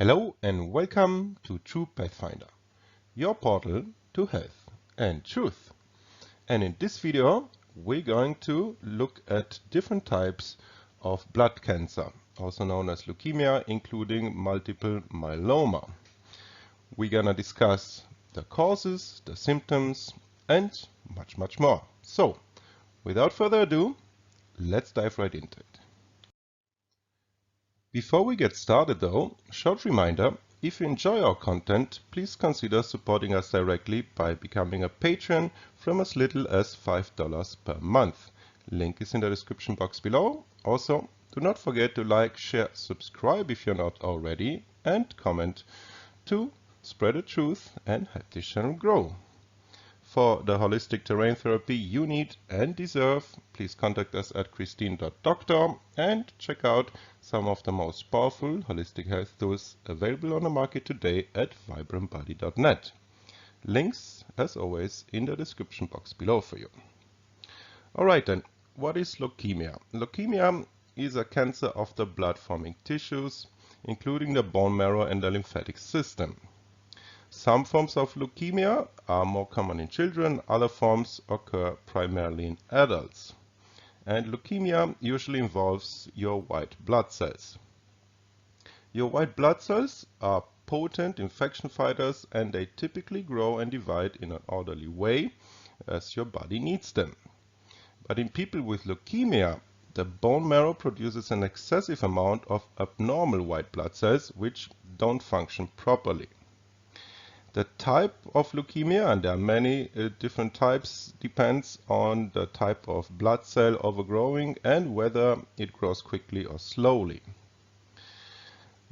Hello and welcome to True Pathfinder, your portal to health and truth. And in this video, we're going to look at different types of blood cancer, also known as leukemia, including multiple myeloma. We're gonna discuss the causes, the symptoms, and much more. So, without further ado, let's dive right into it. Before we get started though, short reminder, if you enjoy our content, please consider supporting us directly by becoming a patron from as little as $5 per month. Link is in the description box below. Also, do not forget to like, share, subscribe if you're not already, and comment to spread the truth and help this channel grow. For the holistic terrain therapy you need and deserve, please contact us at christine.doctor and check out some of the most powerful holistic health tools available on the market today at vibrantbody.net. Links, as always, in the description box below for you. Alright then, what is leukemia? Leukemia is a cancer of the blood-forming tissues, including the bone marrow and the lymphatic system. Some forms of leukemia are more common in children, other forms occur primarily in adults. And leukemia usually involves your white blood cells. Your white blood cells are potent infection fighters and they typically grow and divide in an orderly way as your body needs them. But in people with leukemia, the bone marrow produces an excessive amount of abnormal white blood cells which don't function properly. The type of leukemia, and there are many different types, depends on the type of blood cell overgrowing and whether it grows quickly or slowly.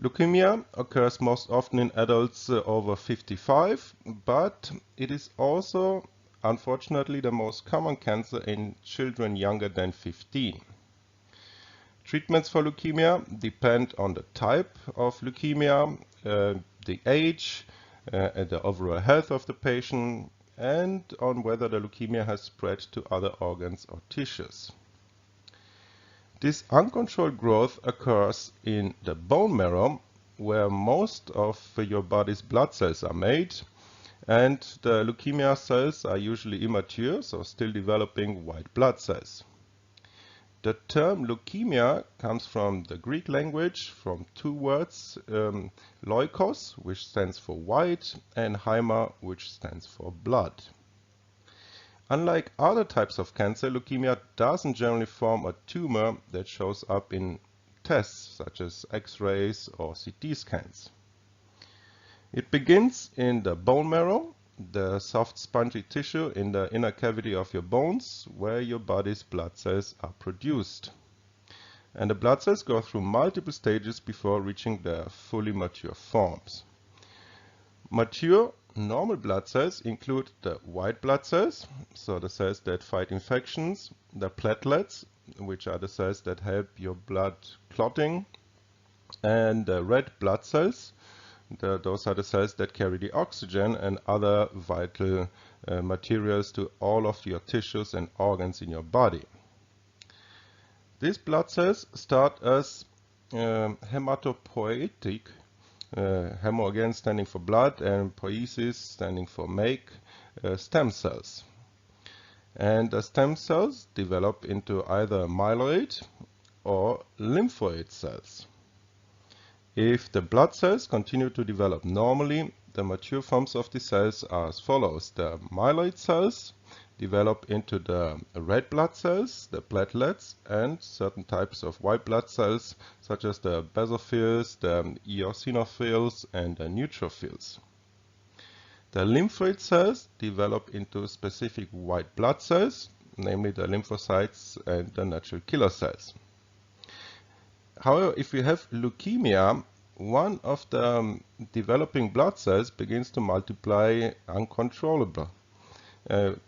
Leukemia occurs most often in adults over 55, but it is also, unfortunately, the most common cancer in children younger than 15. Treatments for leukemia depend on the type of leukemia, the age, the overall health of the patient, and on whether the leukemia has spread to other organs or tissues. This uncontrolled growth occurs in the bone marrow, where most of your body's blood cells are made, and the leukemia cells are usually immature, so still developing white blood cells. The term leukemia comes from the Greek language, from two words, leukos, which stands for white, and haima, which stands for blood. Unlike other types of cancer, leukemia doesn't generally form a tumor that shows up in tests such as X-rays or CT scans. It begins in the bone marrow, the soft spongy tissue in the inner cavity of your bones where your body's blood cells are produced. And the blood cells go through multiple stages before reaching their fully mature forms. Mature normal blood cells include the white blood cells, so the cells that fight infections, the platelets, which are the cells that help your blood clotting, and the red blood cells. Those are the cells that carry the oxygen and other vital materials to all of your tissues and organs in your body. These blood cells start as hematopoietic, hemo again standing for blood and poiesis standing for make, stem cells. And the stem cells develop into either myeloid or lymphoid cells. If the blood cells continue to develop normally, the mature forms of the cells are as follows. The myeloid cells develop into the red blood cells, the platelets, and certain types of white blood cells, such as the basophils, the eosinophils, and the neutrophils. The lymphoid cells develop into specific white blood cells, namely the lymphocytes and the natural killer cells. However, if you have leukemia, one of the developing blood cells begins to multiply uncontrollably, and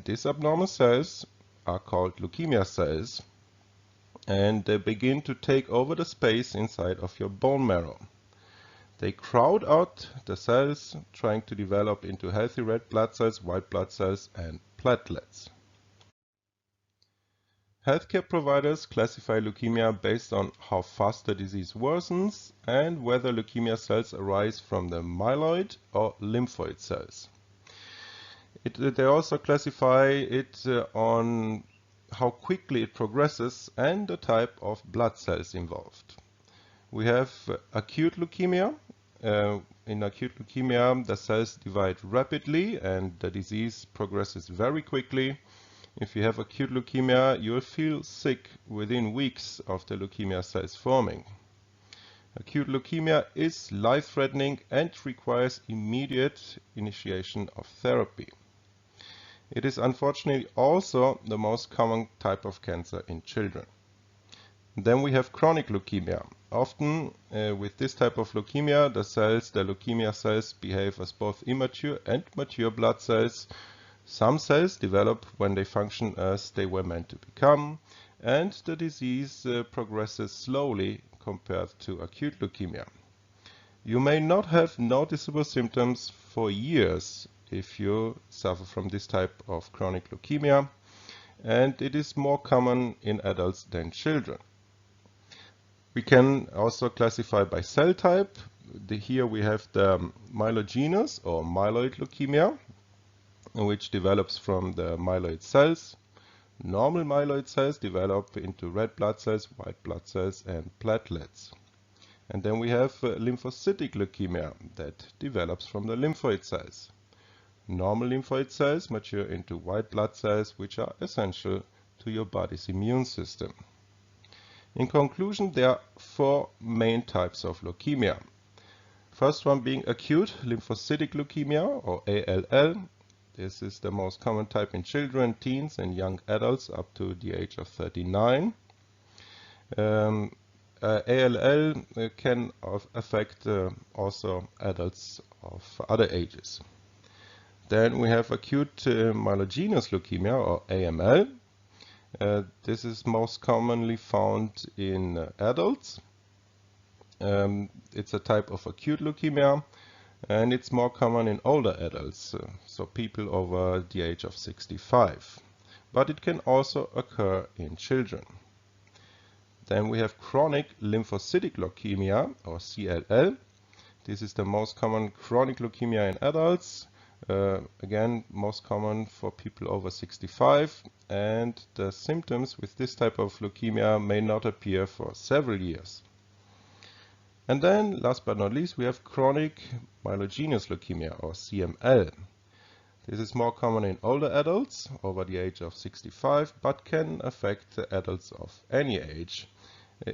these abnormal cells are called leukemia cells, and they begin to take over the space inside of your bone marrow. They crowd out the cells, trying to develop into healthy red blood cells, white blood cells, and platelets. Healthcare providers classify leukemia based on how fast the disease worsens and whether leukemia cells arise from the myeloid or lymphoid cells. They also classify it on how quickly it progresses and the type of blood cells involved. We have acute leukemia. In acute leukemia, the cells divide rapidly and the disease progresses very quickly. If you have acute leukemia, you'll feel sick within weeks of the leukemia cells forming. Acute leukemia is life-threatening and requires immediate initiation of therapy. It is unfortunately also the most common type of cancer in children. Then we have chronic leukemia. Often with this type of leukemia, the leukemia cells behave as both immature and mature blood cells. Some cells develop when they function as they were meant to become, and the disease progresses slowly compared to acute leukemia. You may not have noticeable symptoms for years if you suffer from this type of chronic leukemia, and it is more common in adults than children. We can also classify by cell type. Here we have the myelogenous or myeloid leukemia, which develops from the myeloid cells. Normal myeloid cells develop into red blood cells, white blood cells, and platelets. And then we have lymphocytic leukemia that develops from the lymphoid cells. Normal lymphoid cells mature into white blood cells, which are essential to your body's immune system. In conclusion, there are four main types of leukemia. First one being acute lymphocytic leukemia, or ALL. This is the most common type in children, teens, and young adults up to the age of 39. ALL can affect also adults of other ages. Then we have acute myelogenous leukemia, or AML. This is most commonly found in adults. It's a type of acute leukemia, and it's more common in older adults, so people over the age of 65. But it can also occur in children. Then we have chronic lymphocytic leukemia, or CLL. This is the most common chronic leukemia in adults. Again, most common for people over 65, and the symptoms with this type of leukemia may not appear for several years. And then, last but not least, we have chronic myelogenous leukemia, or CML. This is more common in older adults over the age of 65, but can affect adults of any age.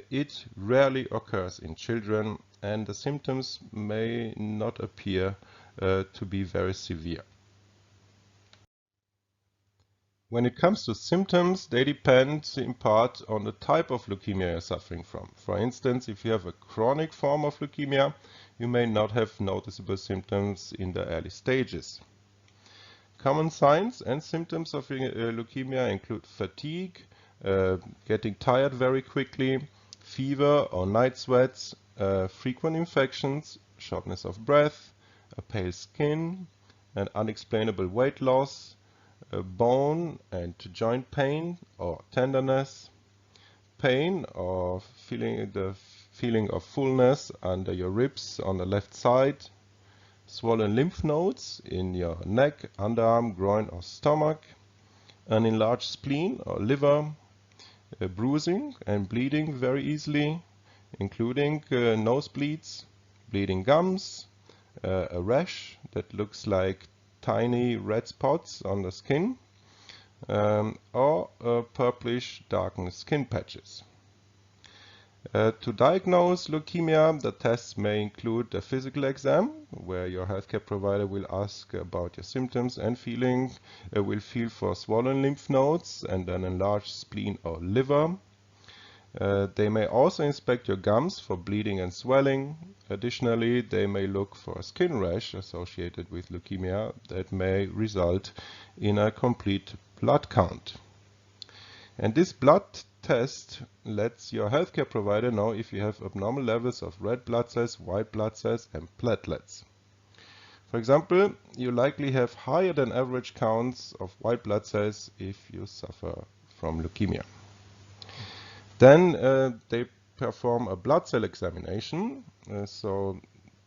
It rarely occurs in children, and the symptoms may not appear to be very severe. When it comes to symptoms, they depend in part on the type of leukemia you're suffering from. For instance, if you have a chronic form of leukemia, you may not have noticeable symptoms in the early stages. Common signs and symptoms of leukemia include fatigue, getting tired very quickly, fever or night sweats, frequent infections, shortness of breath, a pale skin, an unexplainable weight loss, bone and joint pain or tenderness, pain or the feeling of fullness under your ribs on the left side, swollen lymph nodes in your neck, underarm, groin or stomach, an enlarged spleen or liver, bruising and bleeding very easily, including nosebleeds, bleeding gums, a rash that looks like tiny red spots on the skin, or purplish darkened skin patches. To diagnose leukemia, the tests may include a physical exam, where your healthcare provider will ask about your symptoms and will feel for swollen lymph nodes and an enlarged spleen or liver. They may also inspect your gums for bleeding and swelling. Additionally, they may look for a skin rash associated with leukemia that may result in a complete blood count. And this blood test lets your healthcare provider know if you have abnormal levels of red blood cells, white blood cells, and platelets. For example, you likely have higher than average counts of white blood cells if you suffer from leukemia. Then they perform a blood cell examination. So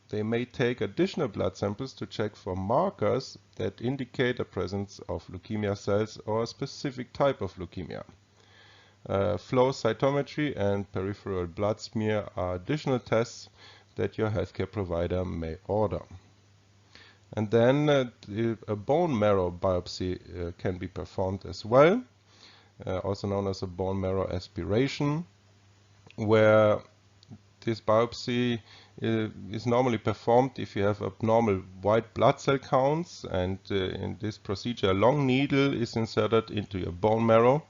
they may take additional blood samples to check for markers that indicate the presence of leukemia cells or a specific type of leukemia. Flow cytometry and peripheral blood smear are additional tests that your healthcare provider may order. And then a bone marrow biopsy can be performed as well, also known as a bone marrow aspiration, where this biopsy is normally performed if you have abnormal white blood cell counts, and in this procedure a long needle is inserted into your bone marrow,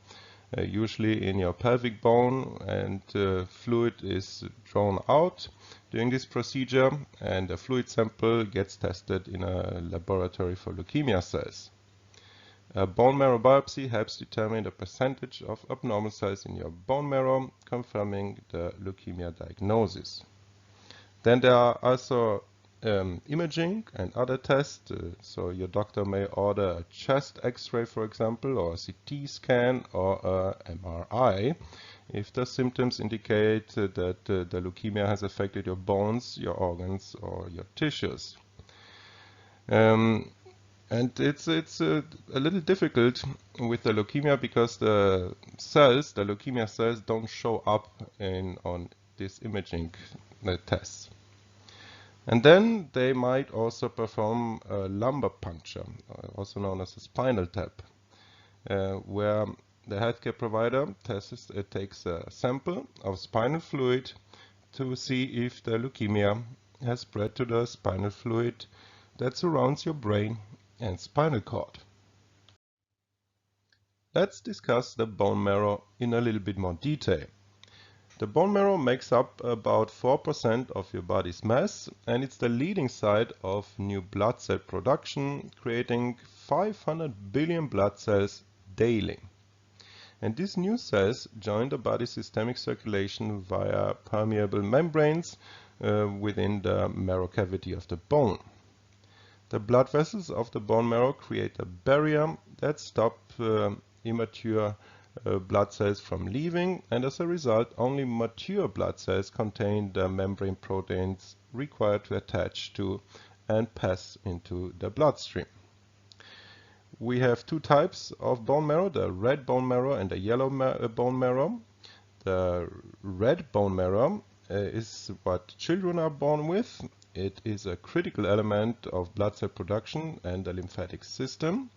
usually in your pelvic bone, and fluid is drawn out during this procedure, and a fluid sample gets tested in a laboratory for leukemia cells. A bone marrow biopsy helps determine the percentage of abnormal cells in your bone marrow, confirming the leukemia diagnosis. Then there are also imaging and other tests. So your doctor may order a chest X-ray, for example, or a CT scan or a MRI if the symptoms indicate that the leukemia has affected your bones, your organs, or your tissues. And it's a little difficult with the leukemia because the leukemia cells don't show up on this imaging tests. And then they might also perform a lumbar puncture, also known as a spinal tap, where the healthcare provider takes a sample of spinal fluid to see if the leukemia has spread to the spinal fluid that surrounds your brain and spinal cord. Let's discuss the bone marrow in a little bit more detail. The bone marrow makes up about 4% of your body's mass, and it's the leading site of new blood cell production, creating 500 billion blood cells daily. And these new cells join the body's systemic circulation via permeable membranes within the marrow cavity of the bone. The blood vessels of the bone marrow create a barrier that stops immature blood cells from leaving, and as a result only mature blood cells contain the membrane proteins required to attach to and pass into the bloodstream. We have two types of bone marrow, the red bone marrow and the yellow bone marrow. The red bone marrow is what children are born with. It is a critical element of blood cell production and the lymphatic system,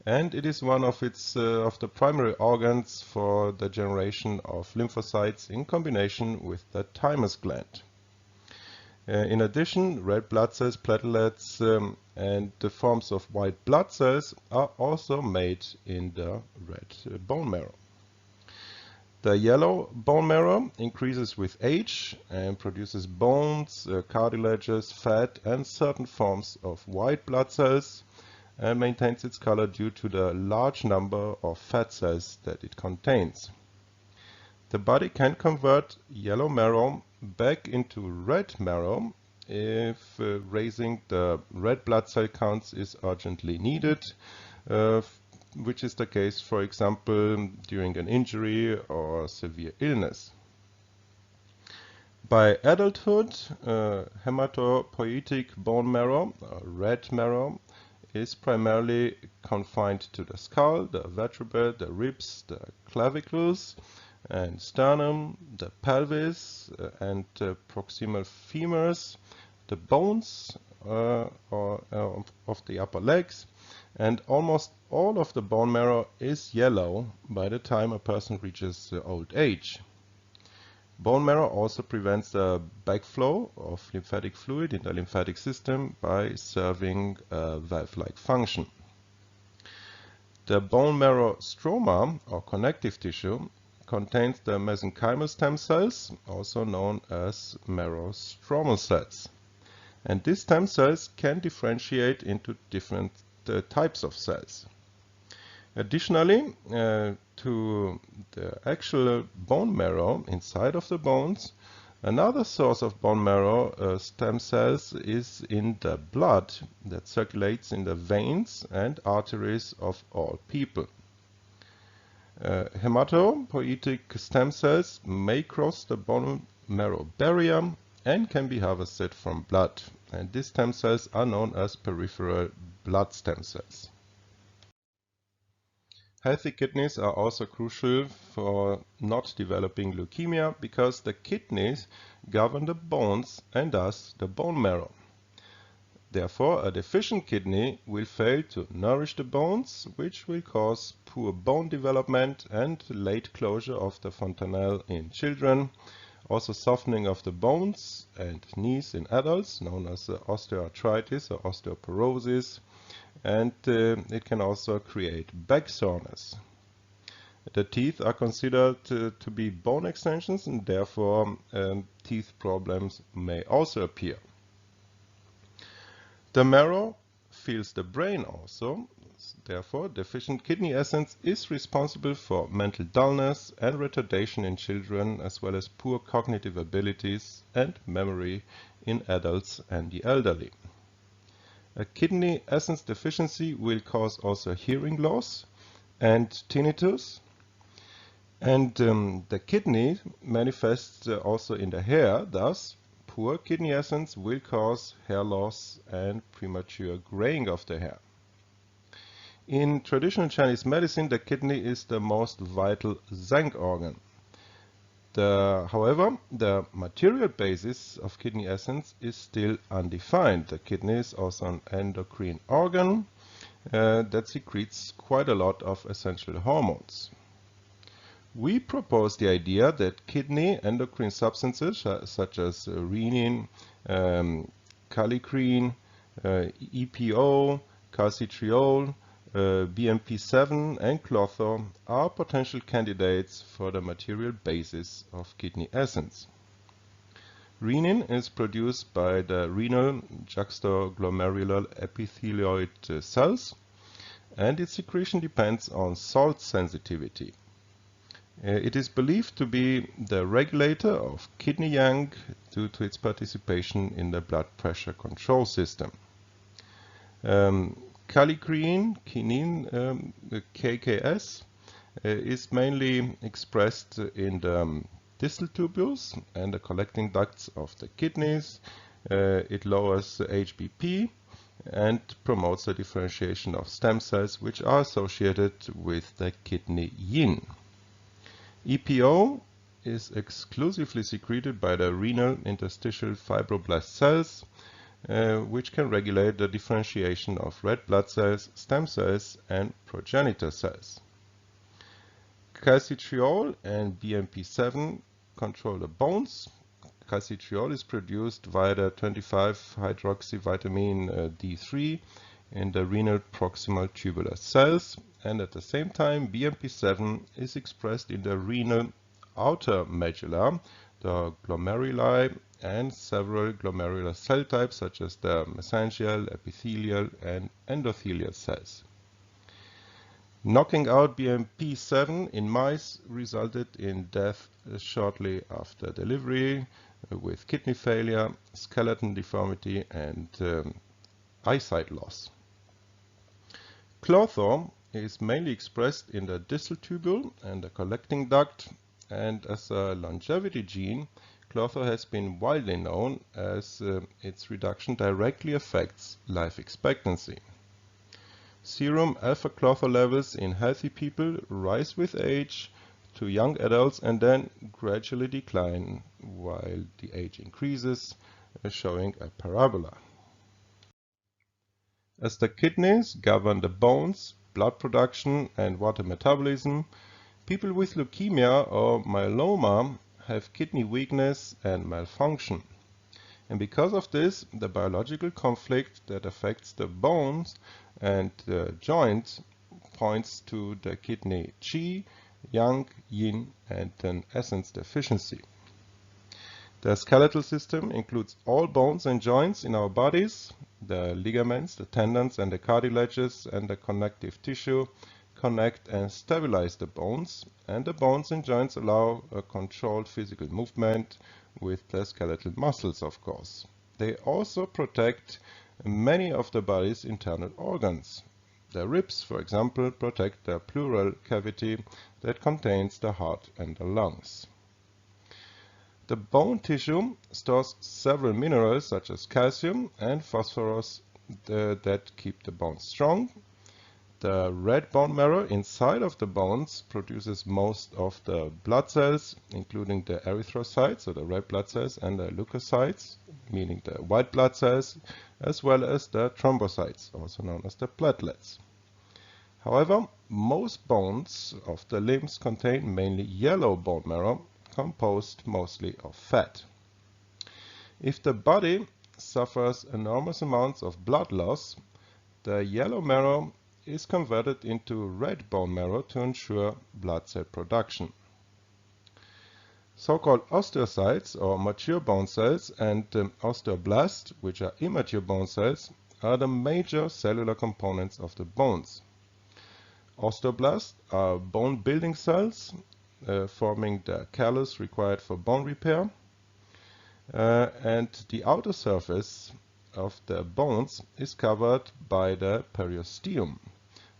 and it is one of the primary organs for the generation of lymphocytes in combination with the thymus gland. In addition, red blood cells, platelets, and the forms of white blood cells are also made in the red bone marrow. The yellow bone marrow increases with age and produces bones, cartilages, fat, and certain forms of white blood cells, and maintains its color due to the large number of fat cells that it contains. The body can convert yellow marrow back into red marrow if raising the red blood cell counts is urgently needed, which is the case, for example, during an injury or severe illness. By adulthood, hematopoietic bone marrow, red marrow, is primarily confined to the skull, the vertebrae, the ribs, the clavicles, and sternum, the pelvis, and proximal femurs, the bones of the upper legs, and almost all of the bone marrow is yellow by the time a person reaches old age. Bone marrow also prevents the backflow of lymphatic fluid in the lymphatic system by serving a valve-like function. The bone marrow stroma, or connective tissue, contains the mesenchymal stem cells, also known as marrow stromal cells. And these stem cells can differentiate into different types of cells. Additionally, to the actual bone marrow inside of the bones, another source of bone marrow stem cells is in the blood that circulates in the veins and arteries of all people. Hematopoietic stem cells may cross the bone marrow barrier and can be harvested from blood. And these stem cells are known as peripheral blood stem cells. Healthy kidneys are also crucial for not developing leukemia because the kidneys govern the bones and thus the bone marrow. Therefore, a deficient kidney will fail to nourish the bones, which will cause poor bone development and late closure of the fontanelle in children, also softening of the bones and knees in adults, known as osteoarthritis or osteoporosis, and it can also create back soreness. The teeth are considered to be bone extensions, and therefore teeth problems may also appear. The marrow feels the brain also, therefore deficient kidney essence is responsible for mental dullness and retardation in children, as well as poor cognitive abilities and memory in adults and the elderly. A kidney essence deficiency will cause also hearing loss and tinnitus, and the kidney manifests also in the hair. Thus, poor kidney essence will cause hair loss and premature graying of the hair. In traditional Chinese medicine, the kidney is the most vital Zheng organ. However, the material basis of kidney essence is still undefined. The kidney is also an endocrine organ that secretes quite a lot of essential hormones. We propose the idea that kidney endocrine substances such as renin, kallikrein, EPO, calcitriol, BMP7 and clotho are potential candidates for the material basis of kidney essence. Renin is produced by the renal juxtaglomerular epithelioid cells, and its secretion depends on salt sensitivity. It is believed to be the regulator of kidney yang due to its participation in the blood pressure control system. Kallikrein, kinin, KKS, is mainly expressed in the distal tubules and the collecting ducts of the kidneys. It lowers HBP and promotes the differentiation of stem cells, which are associated with the kidney yin. EPO is exclusively secreted by the renal interstitial fibroblast cells, which can regulate the differentiation of red blood cells, stem cells, and progenitor cells. Calcitriol and BMP7 control the bones. Calcitriol is produced via the 25-hydroxyvitamin D3 in the renal proximal tubular cells, and at the same time BMP7 is expressed in the renal outer medulla, the glomeruli, and several glomerular cell types such as the mesangial, epithelial, and endothelial cells. Knocking out BMP7 in mice resulted in death shortly after delivery with kidney failure, skeleton deformity, and eyesight loss. Clotho is mainly expressed in the distal tubule and the collecting duct, and as a longevity gene, clotho has been widely known as its reduction directly affects life expectancy. Serum alpha-clotho levels in healthy people rise with age to young adults and then gradually decline while the age increases, showing a parabola. As the kidneys govern the bones, blood production, and water metabolism, people with leukemia or myeloma have kidney weakness and malfunction. And because of this, the biological conflict that affects the bones and the joints points to the kidney qi, yang, yin, and an essence deficiency. The skeletal system includes all bones and joints in our bodies. The ligaments, the tendons, and the cartilages and the connective tissue connect and stabilize the bones, and the bones and joints allow a controlled physical movement with the skeletal muscles, of course. They also protect many of the body's internal organs. The ribs, for example, protect the pleural cavity that contains the heart and the lungs. The bone tissue stores several minerals such as calcium and phosphorus that keep the bones strong. The red bone marrow inside of the bones produces most of the blood cells, including the erythrocytes, so the red blood cells, and the leukocytes, meaning the white blood cells, as well as the thrombocytes, also known as the platelets. However, most bones of the limbs contain mainly yellow bone marrow, composed mostly of fat. If the body suffers enormous amounts of blood loss, the yellow marrow is converted into red bone marrow to ensure blood cell production. So-called osteocytes, or mature bone cells, and osteoblasts, which are immature bone cells, are the major cellular components of the bones. Osteoblasts are bone-building cells, forming the callus required for bone repair, and the outer surface of the bones is covered by the periosteum,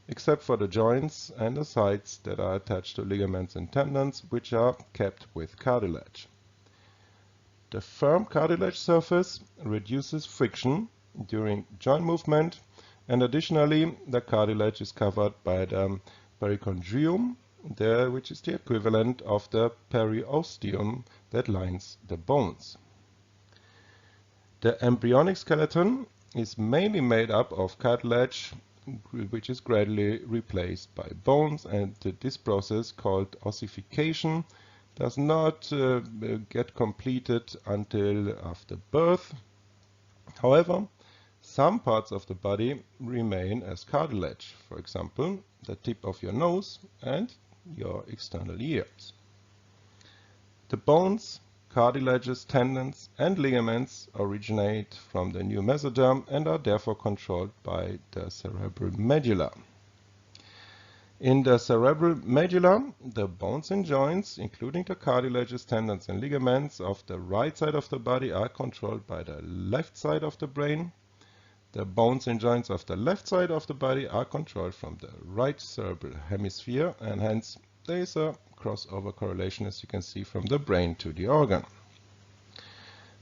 except for the joints and the sites that are attached to ligaments and tendons, which are kept with cartilage. The firm cartilage surface reduces friction during joint movement, and additionally the cartilage is covered by the perichondrium, which is the equivalent of the periosteum that lines the bones. The embryonic skeleton is mainly made up of cartilage, which is gradually replaced by bones, and this process, called ossification, does not get completed until after birth. However, some parts of the body remain as cartilage, for example, the tip of your nose and your external ears. The bones, cartilages, tendons, and ligaments originate from the new mesoderm and are therefore controlled by the cerebral medulla. In the cerebral medulla, the bones and joints, including the cartilages, tendons, and ligaments of the right side of the body, are controlled by the left side of the brain. The bones and joints of the left side of the body are controlled from the right cerebral hemisphere, and hence there is a crossover correlation, as you can see, from the brain to the organ.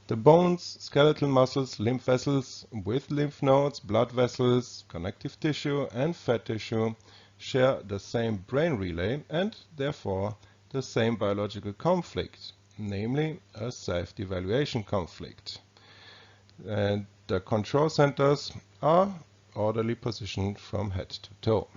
The bones, skeletal muscles, lymph vessels with lymph nodes, blood vessels, connective tissue, and fat tissue share the same brain relay and therefore the same biological conflict, namely a self-devaluation conflict. And the control centers are orderly positioned from head to toe.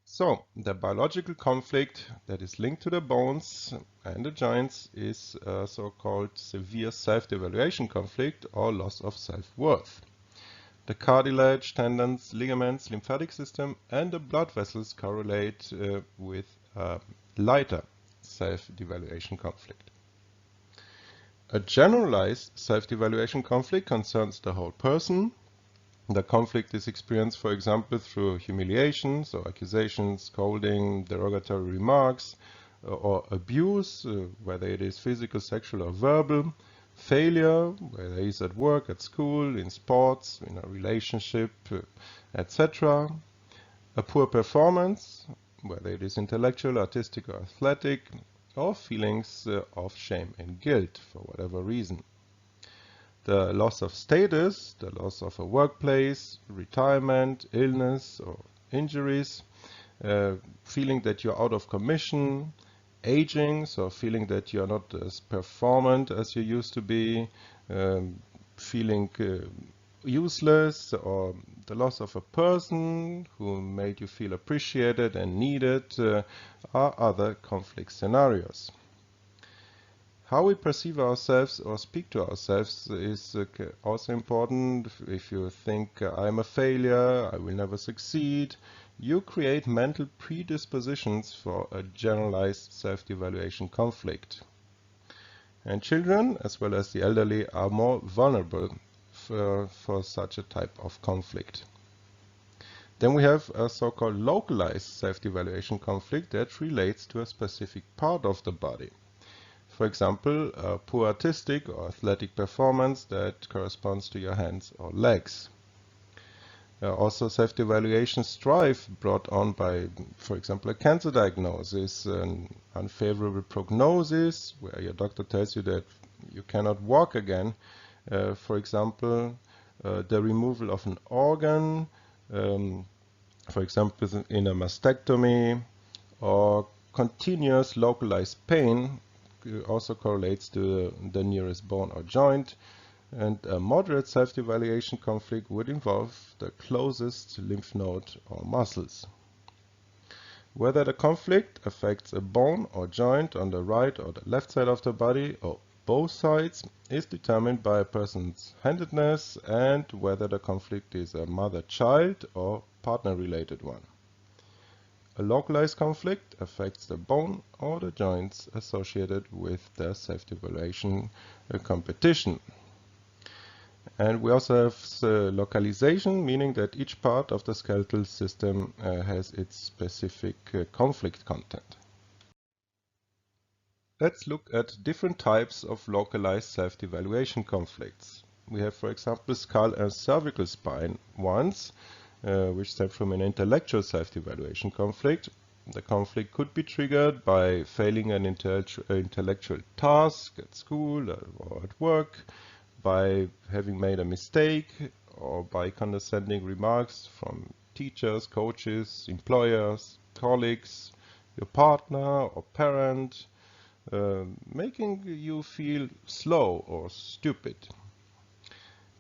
So, the biological conflict that is linked to the bones and the joints is a so-called severe self-devaluation conflict or loss of self-worth. The cartilage, tendons, ligaments, lymphatic system, and the blood vessels correlate with a lighter self-devaluation conflict. A generalized self-devaluation conflict concerns the whole person. The conflict is experienced, for example, through humiliation, so accusations, scolding, derogatory remarks, or abuse, whether it is physical, sexual, or verbal, failure, whether it is at work, at school, in sports, in a relationship, etc. A poor performance, whether it is intellectual, artistic, or athletic, or feelings of shame and guilt for whatever reason. The loss of status, the loss of a workplace, retirement, illness, or injuries, feeling that you're out of commission, aging, so feeling that you're not as performant as you used to be, feeling useless, or the loss of a person who made you feel appreciated and needed are other conflict scenarios. How we perceive ourselves or speak to ourselves is also important. If you think I'm a failure, I will never succeed, you create mental predispositions for a generalized self-devaluation conflict. And children, as well as the elderly, are more vulnerable for such a type of conflict. Then we have a so-called localized self-devaluation conflict that relates to a specific part of the body. For example, a poor artistic or athletic performance that corresponds to your hands or legs. Also, self-evaluation strife brought on by, for example, a cancer diagnosis, an unfavorable prognosis, where your doctor tells you that you cannot walk again. For example, the removal of an organ, for example, in a mastectomy, or continuous localized pain also correlates to the nearest bone or joint. And a moderate self-evaluation conflict would involve the closest lymph node or muscles. Whether the conflict affects a bone or joint on the right or the left side of the body, or both sides, is determined by a person's handedness and whether the conflict is a mother-child or partner-related one. A localized conflict affects the bone or the joints associated with the self-evaluation competition. And we also have localization, meaning that each part of the skeletal system has its specific conflict content. Let's look at different types of localized self-evaluation conflicts. We have, for example, skull and cervical spine ones, which stem from an intellectual self-evaluation conflict. The conflict could be triggered by failing an intellectual task at school or at work, by having made a mistake, or by condescending remarks from teachers, coaches, employers, colleagues, your partner or parent, making you feel slow or stupid.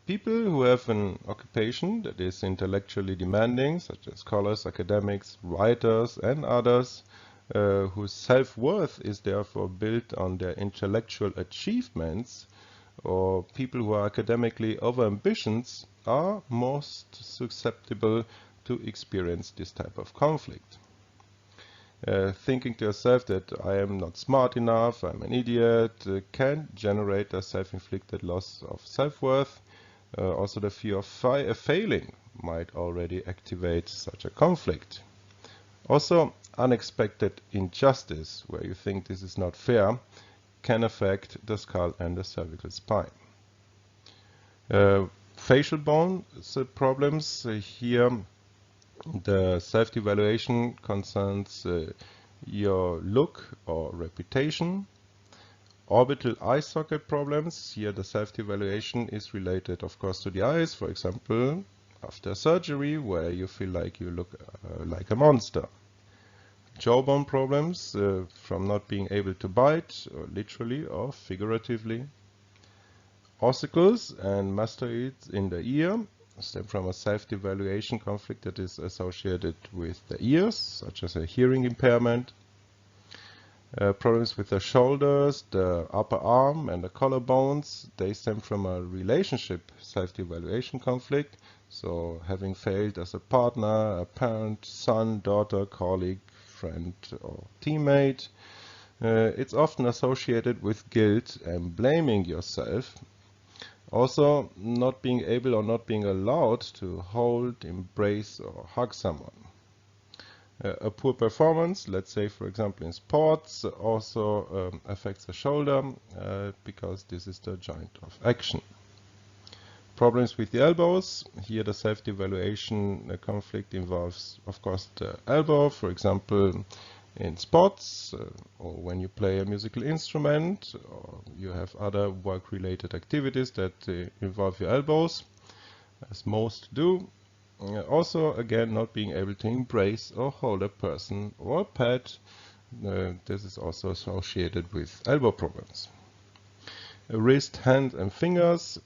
People who have an occupation that is intellectually demanding, such as scholars, academics, writers, and others, whose self-worth is therefore built on their intellectual achievements, or people who are academically overambitious, are most susceptible to experience this type of conflict. Thinking to yourself that I am not smart enough, I'm an idiot, can generate a self-inflicted loss of self-worth. Also, the fear of failing might already activate such a conflict. Also, unexpected injustice, where you think this is not fair, can affect the skull and the cervical spine. Facial bone problems, here the self-evaluation concerns your look or reputation. Orbital eye socket problems, here the self-evaluation is related, of course, to the eyes, for example, after surgery, where you feel like you look like a monster. Jawbone problems from not being able to bite, literally or figuratively. Ossicles and mastoids in the ear stem from a self-evaluation conflict that is associated with the ears, such as a hearing impairment. Problems with the shoulders, the upper arm, and the collarbones, they stem from a relationship self-evaluation conflict. So having failed as a partner, a parent, son, daughter, colleague, friend, or teammate. It's often associated with guilt and blaming yourself. Also, not being able or not being allowed to hold, embrace, or hug someone. A poor performance, let's say for example in sports, also affects the shoulder because this is the joint of action. Problems with the elbows, here the self-evaluation conflict involves, of course, the elbow, for example in sports, or when you play a musical instrument, or you have other work-related activities that involve your elbows, as most do. Also, again, not being able to embrace or hold a person or a pet. This is also associated with elbow problems. Wrist, hand, and fingers,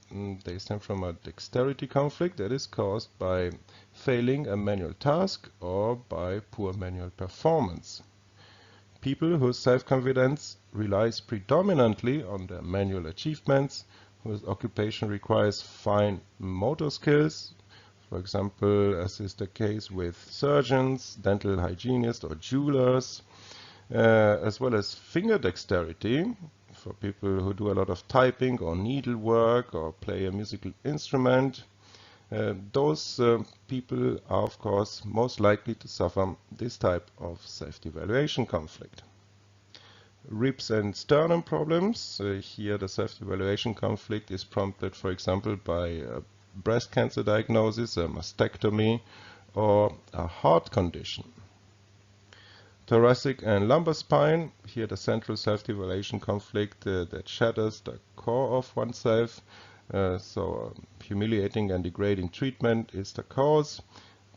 they stem from a dexterity conflict that is caused by failing a manual task or by poor manual performance. People whose self-confidence relies predominantly on their manual achievements, whose occupation requires fine motor skills, for example, as is the case with surgeons, dental hygienists, or jewelers, as well as finger dexterity for people who do a lot of typing or needlework or play a musical instrument. Those people are, of course, most likely to suffer this type of self-evaluation conflict. Ribs and sternum problems, here the self-evaluation conflict is prompted, for example, by breast cancer diagnosis, a mastectomy, or a heart condition. Thoracic and lumbar spine, here the central self-devaluation conflict that shatters the core of oneself. So humiliating and degrading treatment is the cause.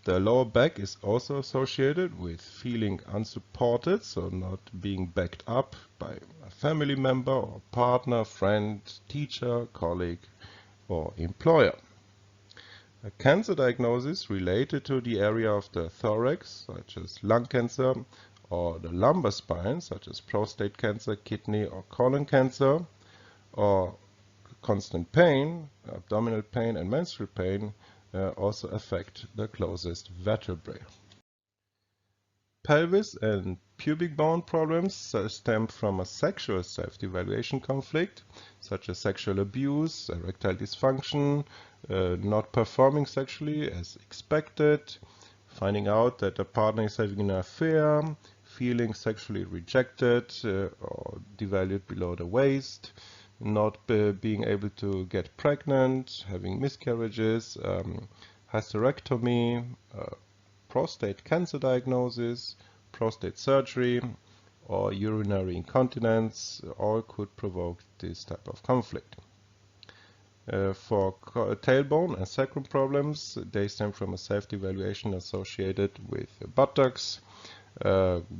The lower back is also associated with feeling unsupported, so not being backed up by a family member or partner, friend, teacher, colleague, or employer. A cancer diagnosis related to the area of the thorax, such as lung cancer, or the lumbar spine, such as prostate cancer, kidney or colon cancer, or constant pain, abdominal pain and menstrual pain also affect the closest vertebrae. Pelvis and pubic bone problems stem from a sexual self-devaluation conflict, such as sexual abuse, erectile dysfunction, not performing sexually as expected, finding out that a partner is having an affair, feeling sexually rejected or devalued below the waist, not being able to get pregnant, having miscarriages, hysterectomy, prostate cancer diagnosis, prostate surgery, or urinary incontinence, all could provoke this type of conflict. For tailbone and sacrum problems, they stem from a self-devaluation associated with buttocks,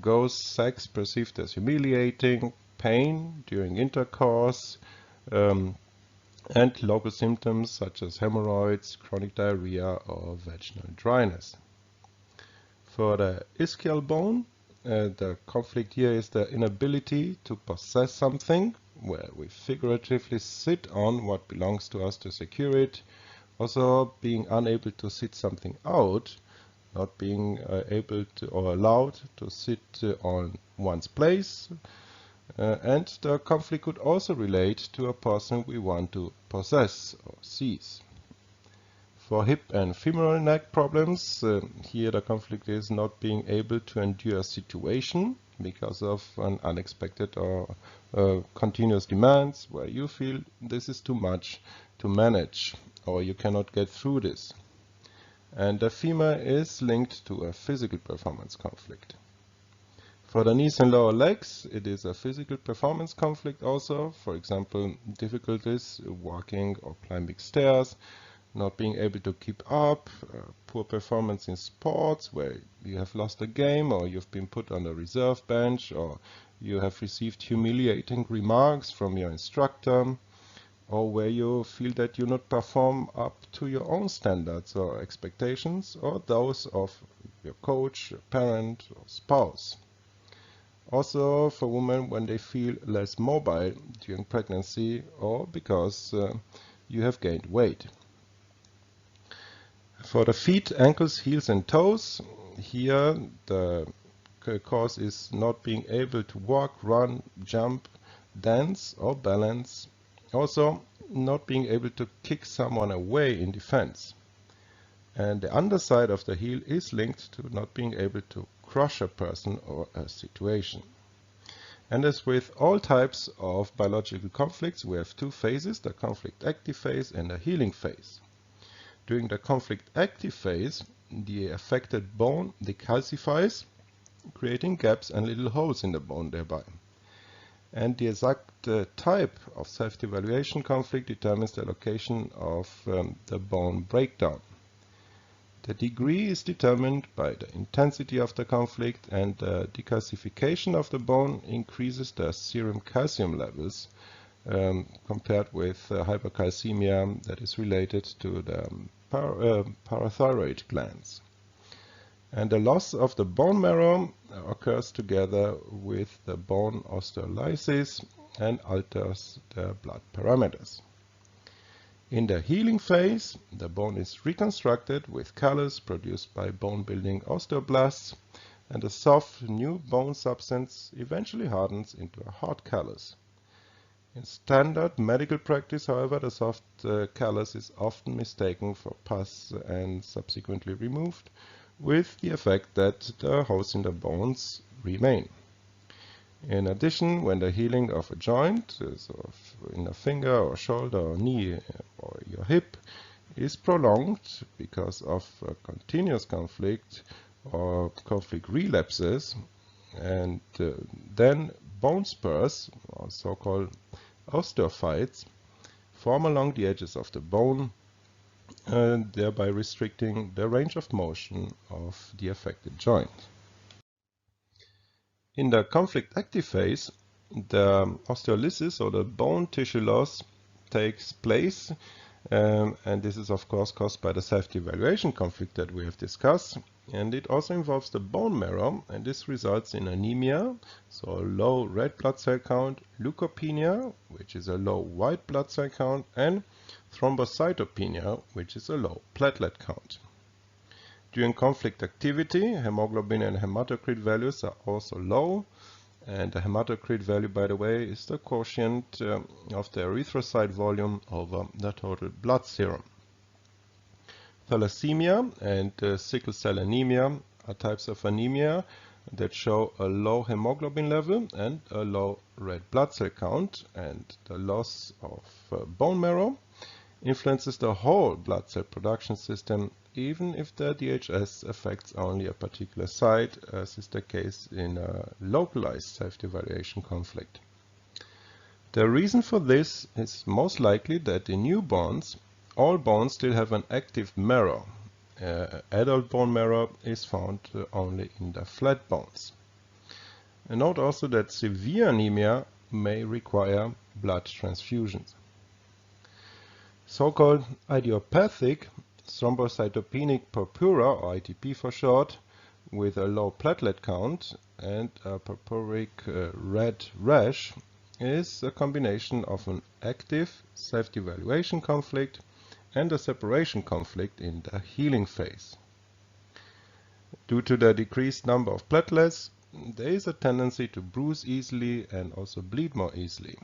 ghost sex perceived as humiliating, pain during intercourse, and local symptoms such as hemorrhoids, chronic diarrhea, or vaginal dryness. For the ischial bone, the conflict here is the inability to possess something, where we figuratively sit on what belongs to us to secure it. Also being unable to sit something out, not being able to or allowed to sit on one's place. And the conflict could also relate to a person we want to possess or seize. For hip and femoral neck problems, here the conflict is not being able to endure a situation because of an unexpected or continuous demands where you feel this is too much to manage or you cannot get through this. And the femur is linked to a physical performance conflict. For the knees and lower legs, it is a physical performance conflict also, for example, difficulties walking or climbing stairs, not being able to keep up, poor performance in sports where you have lost a game or you've been put on a reserve bench or you have received humiliating remarks from your instructor, or where you feel that you not perform up to your own standards or expectations or those of your coach, your parent or spouse. Also for women when they feel less mobile during pregnancy or because you have gained weight. For the feet, ankles, heels and toes, here the cause is not being able to walk, run, jump, dance or balance. Also not being able to kick someone away in defense. And the underside of the heel is linked to not being able to crush a person or a situation. And as with all types of biological conflicts, we have two phases, the conflict active phase and the healing phase. During the conflict active phase, the affected bone decalcifies, creating gaps and little holes in the bone thereby. And the exact type of self-devaluation conflict determines the location of the bone breakdown. The degree is determined by the intensity of the conflict, and the decalcification of the bone increases the serum calcium levels compared with hypercalcemia that is related to the parathyroid glands. And the loss of the bone marrow occurs together with the bone osteolysis and alters the blood parameters. In the healing phase, the bone is reconstructed with callus produced by bone-building osteoblasts, and a soft new bone substance eventually hardens into a hard callus. In standard medical practice, however, the soft callus is often mistaken for pus and subsequently removed, with the effect that the holes in the bones remain. In addition, when the healing of a joint, so in a finger or shoulder or knee or your hip, is prolonged because of continuous conflict or conflict relapses, and then bone spurs, or so-called osteophytes, form along the edges of the bone, thereby restricting the range of motion of the affected joint. In the conflict active phase, the osteolysis, or the bone tissue loss, takes place, and this is of course caused by the self-devaluation conflict that we have discussed, and it also involves the bone marrow, and this results in anemia, so a low red blood cell count, leukopenia, which is a low white blood cell count, and thrombocytopenia, which is a low platelet count. During conflict activity, hemoglobin and hematocrit values are also low, and the hematocrit value, by the way, is the quotient of the erythrocyte volume over the total blood serum. Thalassemia and sickle cell anemia are types of anemia that show a low hemoglobin level and a low red blood cell count, and the loss of bone marrow influences the whole blood cell production system, even if the DHS affects only a particular site, as is the case in a localized self-devaluation conflict. The reason for this is most likely that in newborns, all bones still have an active marrow. Adult bone marrow is found only in the flat bones. And note also that severe anemia may require blood transfusions. So-called idiopathic thrombocytopenic purpura, or ITP for short, with a low platelet count and a purpuric red rash, is a combination of an active self-devaluation conflict and a separation conflict in the healing phase. Due to the decreased number of platelets, there is a tendency to bruise easily and also bleed more easily.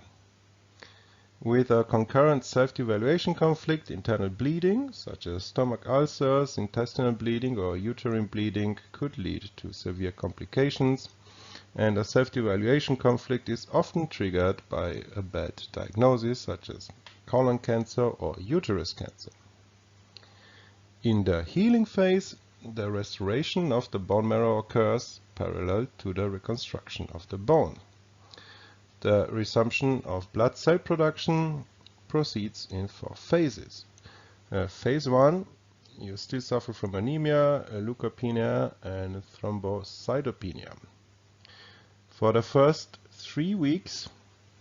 With a concurrent self-devaluation conflict, internal bleeding, such as stomach ulcers, intestinal bleeding, or uterine bleeding, could lead to severe complications, and a self-devaluation conflict is often triggered by a bad diagnosis, such as colon cancer or uterus cancer. In the healing phase, the restoration of the bone marrow occurs parallel to the reconstruction of the bone. The resumption of blood cell production proceeds in 4 phases. Phase 1, you still suffer from anemia, leukopenia, and thrombocytopenia. For the first 3 weeks,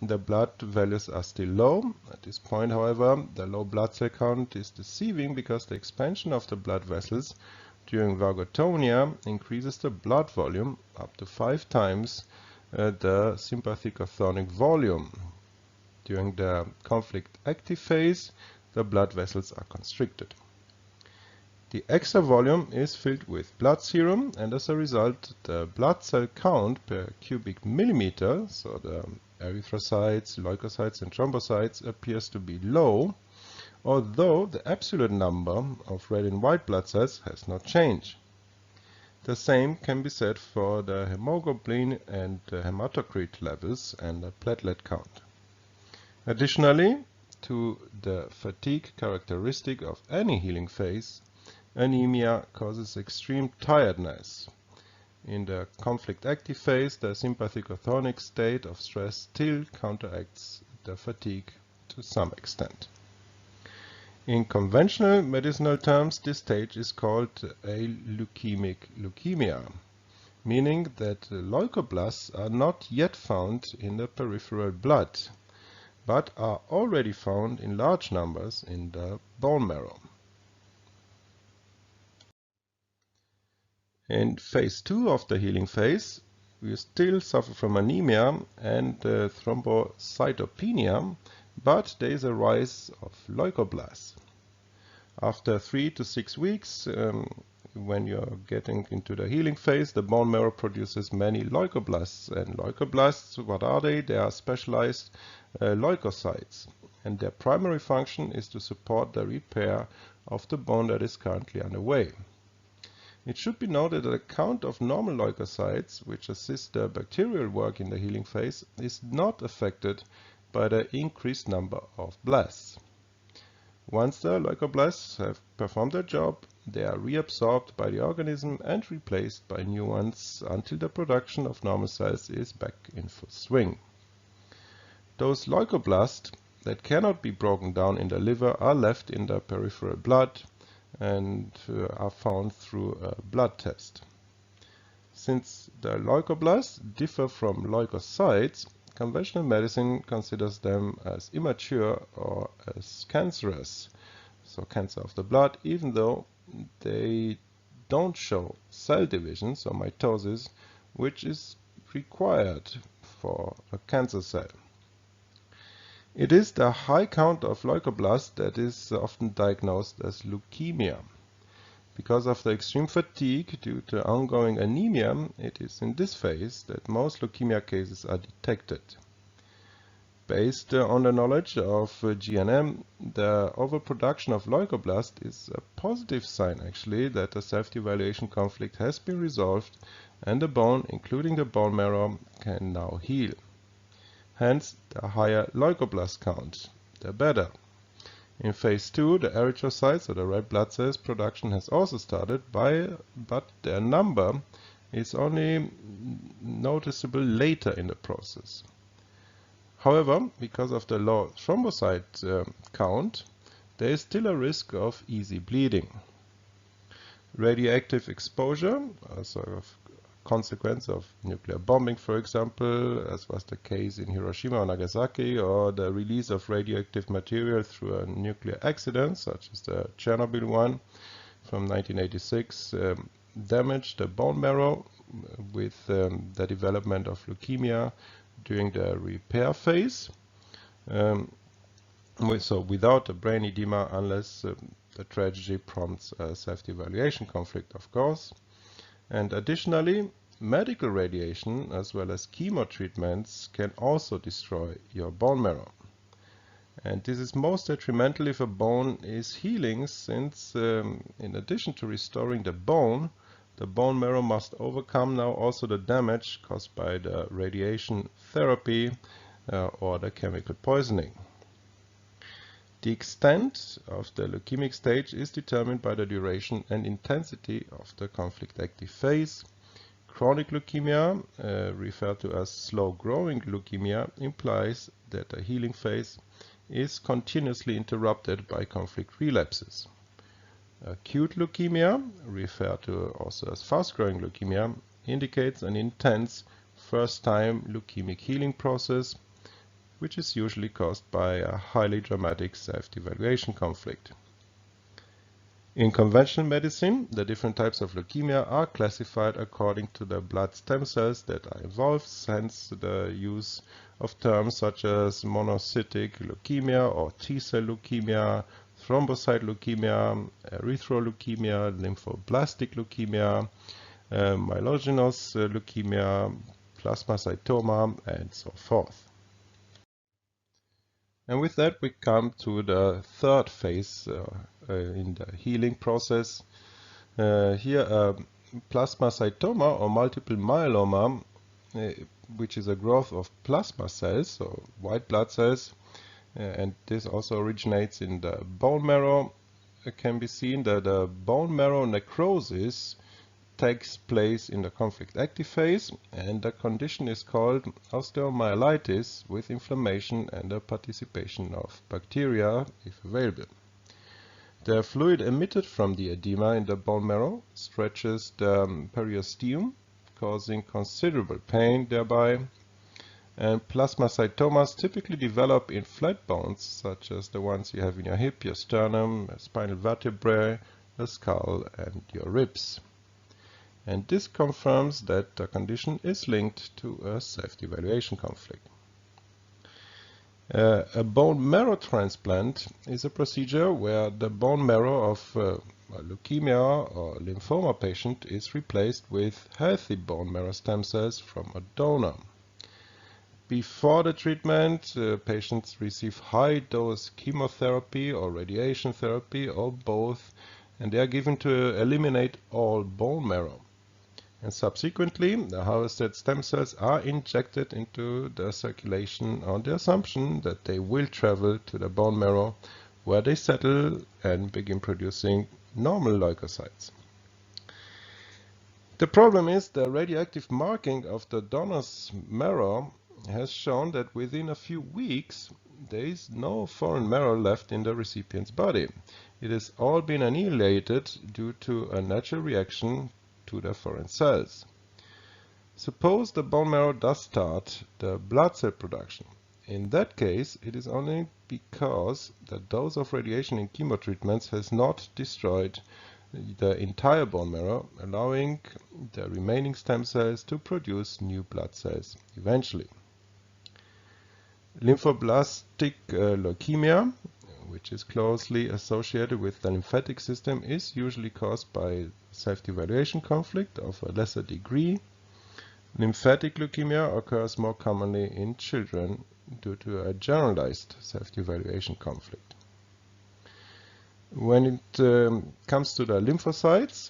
the blood values are still low. At this point, however, the low blood cell count is deceiving because the expansion of the blood vessels during vagotonia increases the blood volume up to 5 times the sympathetic orthonic volume. During the conflict active phase, the blood vessels are constricted. The extra volume is filled with blood serum, and as a result, the blood cell count per cubic millimeter, so the erythrocytes, leukocytes, and thrombocytes, appears to be low, although the absolute number of red and white blood cells has not changed. The same can be said for the hemoglobin and the hematocrit levels and the platelet count. Additionally, to the fatigue characteristic of any healing phase, anemia causes extreme tiredness. In the conflict active phase, the sympathetic orthonic state of stress still counteracts the fatigue to some extent. In conventional medicinal terms, this stage is called leukemic leukemia, meaning that leukoblasts are not yet found in the peripheral blood, but are already found in large numbers in the bone marrow. In phase 2 of the healing phase, we still suffer from anemia and thrombocytopenia, but there is a rise of leukoblasts. After 3 to 6 weeks, when you're getting into the healing phase, the bone marrow produces many leukoblasts. And leukoblasts, what are they? They are specialized leukocytes. And their primary function is to support the repair of the bone that is currently underway. It should be noted that the count of normal leukocytes, which assist the bacterial work in the healing phase, is not affected by the increased number of blasts. Once the leukoblasts have performed their job, they are reabsorbed by the organism and replaced by new ones until the production of normal cells is back in full swing. Those leukoblasts that cannot be broken down in the liver are left in the peripheral blood and are found through a blood test. Since the leukoblasts differ from leukocytes, conventional medicine considers them as immature or as cancerous, so cancer of the blood, even though they don't show cell division, so mitosis, which is required for a cancer cell. It is the high count of leukoblasts that is often diagnosed as leukemia. Because of the extreme fatigue due to ongoing anemia, it is in this phase that most leukemia cases are detected. Based on the knowledge of GNM, the overproduction of leukoblast is a positive sign actually that the self-devaluation conflict has been resolved and the bone, including the bone marrow, can now heal. Hence, the higher leukoblast count, the better. In phase 2, the erythrocytes, or the red blood cells, production has also started, but their number is only noticeable later in the process. However, because of the low thrombocyte count, there is still a risk of easy bleeding. Radioactive exposure, also a consequence of nuclear bombing, for example, as was the case in Hiroshima or Nagasaki, or the release of radioactive material through a nuclear accident, such as the Chernobyl one from 1986, damaged the bone marrow with the development of leukemia during the repair phase. So without a brain edema, unless the tragedy prompts a self-devaluation conflict, of course. And additionally, medical radiation as well as chemo treatments can also destroy your bone marrow. And this is most detrimental if a bone is healing, since in addition to restoring the bone marrow must overcome now also the damage caused by the radiation therapy or the chemical poisoning. The extent of the leukemic stage is determined by the duration and intensity of the conflict-active phase. Chronic leukemia, referred to as slow-growing leukemia, implies that the healing phase is continuously interrupted by conflict relapses. Acute leukemia, referred to also as fast-growing leukemia, indicates an intense first-time leukemic healing process, which is usually caused by a highly dramatic self-devaluation conflict. In conventional medicine, the different types of leukemia are classified according to the blood stem cells that are involved, hence the use of terms such as monocytic leukemia or T-cell leukemia, thrombocyte leukemia, erythroleukemia, lymphoblastic leukemia, myelogenous leukemia, plasmacytoma, and so forth. And with that, we come to the third phase in the healing process. Here, plasmacytoma or multiple myeloma, which is a growth of plasma cells, so white blood cells, and this also originates in the bone marrow. It can be seen that the bone marrow necrosis takes place in the conflict-active phase, and the condition is called osteomyelitis with inflammation and the participation of bacteria, if available. The fluid emitted from the edema in the bone marrow stretches the periosteum, causing considerable pain thereby, and plasmacytomas typically develop in flat bones, such as the ones you have in your hip, your sternum, spinal vertebrae, the skull, and your ribs. And this confirms that the condition is linked to a self-devaluation conflict. A bone marrow transplant is a procedure where the bone marrow of a leukemia or lymphoma patient is replaced with healthy bone marrow stem cells from a donor. Before the treatment, patients receive high-dose chemotherapy or radiation therapy or both, and they are given to eliminate all bone marrow. And subsequently, the harvested stem cells are injected into the circulation on the assumption that they will travel to the bone marrow where they settle and begin producing normal leukocytes. The problem is the radioactive marking of the donor's marrow has shown that within a few weeks there is no foreign marrow left in the recipient's body. It has all been annihilated due to a natural reaction to the foreign cells. Suppose the bone marrow does start the blood cell production. In that case, it is only because the dose of radiation in chemotreatments has not destroyed the entire bone marrow, allowing the remaining stem cells to produce new blood cells eventually. Lymphoblastic leukemia, which is closely associated with the lymphatic system, is usually caused by self-devaluation conflict of a lesser degree. Lymphatic leukemia occurs more commonly in children due to a generalized self-devaluation conflict. When it comes to the lymphocytes,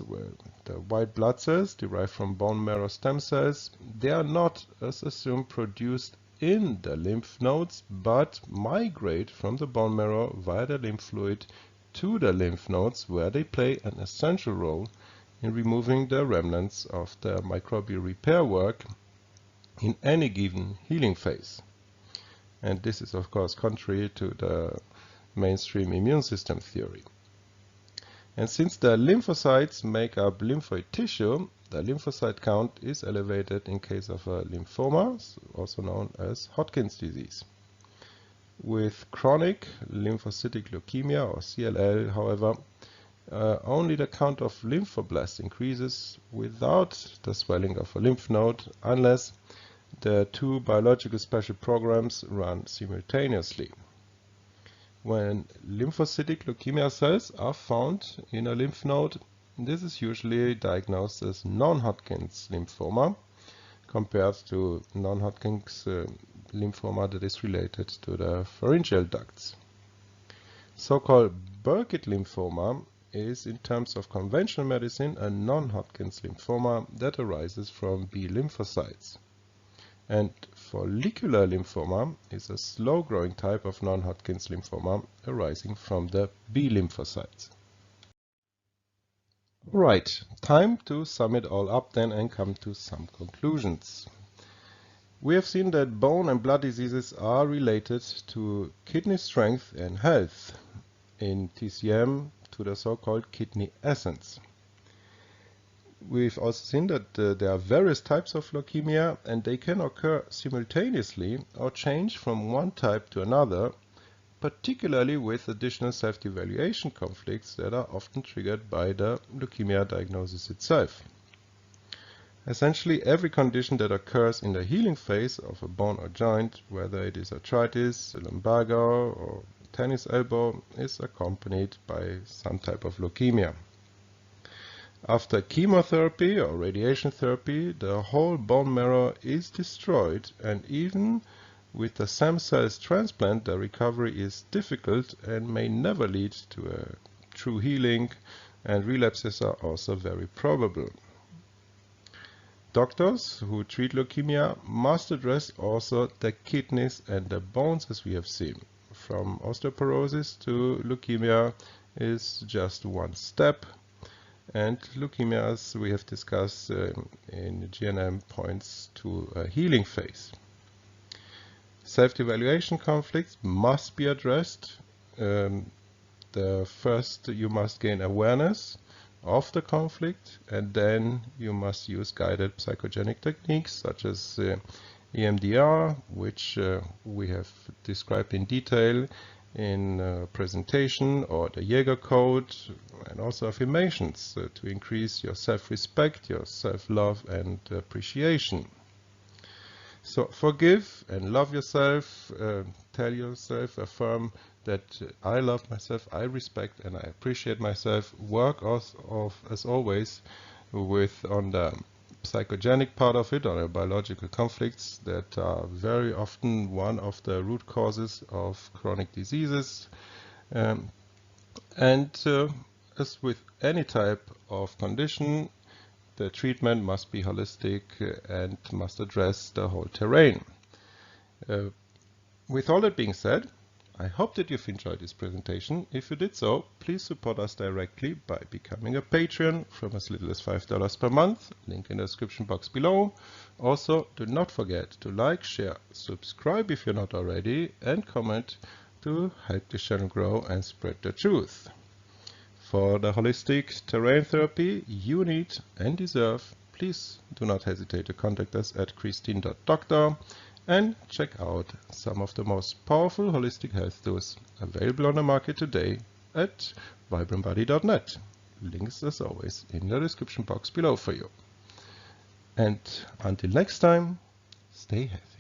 the white blood cells derived from bone marrow stem cells, they are not, as assumed, produced in the lymph nodes, but migrate from the bone marrow via the lymph fluid to the lymph nodes, where they play an essential role in removing the remnants of the microbial repair work in any given healing phase. And this is, of course, contrary to the mainstream immune system theory. And since the lymphocytes make up lymphoid tissue, the lymphocyte count is elevated in case of a lymphoma, also known as Hodgkin's disease. With chronic lymphocyticleukemia, or CLL, however, only the count of lymphoblasts increases without the swelling of a lymph node, unless the two biological special programs run simultaneously. When lymphocytic leukemia cells are found in a lymph node, this is usually diagnosed as non-Hodgkin's lymphoma, compared to non-Hodgkin's lymphoma that is related to the pharyngeal ducts. So-called Burkitt lymphoma is, in terms of conventional medicine, a non-Hodgkin's lymphoma that arises from B lymphocytes. And follicular lymphoma is a slow-growing type of non-Hodgkin's lymphoma arising from the B lymphocytes. Right, time to sum it all up then and come to some conclusions. We have seen that bone and blood diseases are related to kidney strength and health, in TCM to the so-called kidney essence. We've also seen that there are various types of leukemia, and they can occur simultaneously or change from one type to another, particularly with additional self-devaluation conflicts that are often triggered by the leukemia diagnosis itself. Essentially, every condition that occurs in the healing phase of a bone or joint, whether it is arthritis, lumbago, or tennis elbow, is accompanied by some type of leukemia. After chemotherapy or radiation therapy, the whole bone marrow is destroyed, and even with the stem cells transplant, the recovery is difficult and may never lead to a true healing, and relapses are also very probable. Doctors who treat leukemia must address also the kidneys and the bones, as we have seen. From osteoporosis to leukemia is just one step, and leukemia, as we have discussed in GNM, points to a healing phase. Self-evaluation conflicts must be addressed. First, you must gain awareness of the conflict, and then you must use guided psychogenic techniques such as EMDR, which we have described in detail in presentation, or the Jaeger code, and also affirmations to increase your self-respect, your self-love and appreciation. So forgive and love yourself, tell yourself, affirm that I love myself, I respect and I appreciate myself. Work as always on the psychogenic part of it, on the biological conflicts that are very often one of the root causes of chronic diseases. And as with any type of condition, the treatment must be holistic and must address the whole terrain. With all that being said, I hope that you've enjoyed this presentation. If you did so, please support us directly by becoming a Patreon from as little as $5 per month. Link in the description box below. Also, do not forget to like, share, subscribe if you're not already, and comment to help the channel grow and spread the truth. For the holistic terrain therapy you need and deserve, please do not hesitate to contact us at christine.doctor and check out some of the most powerful holistic health tools available on the market today at vibrantbody.net. Links, as always, in the description box below for you. And until next time, stay healthy.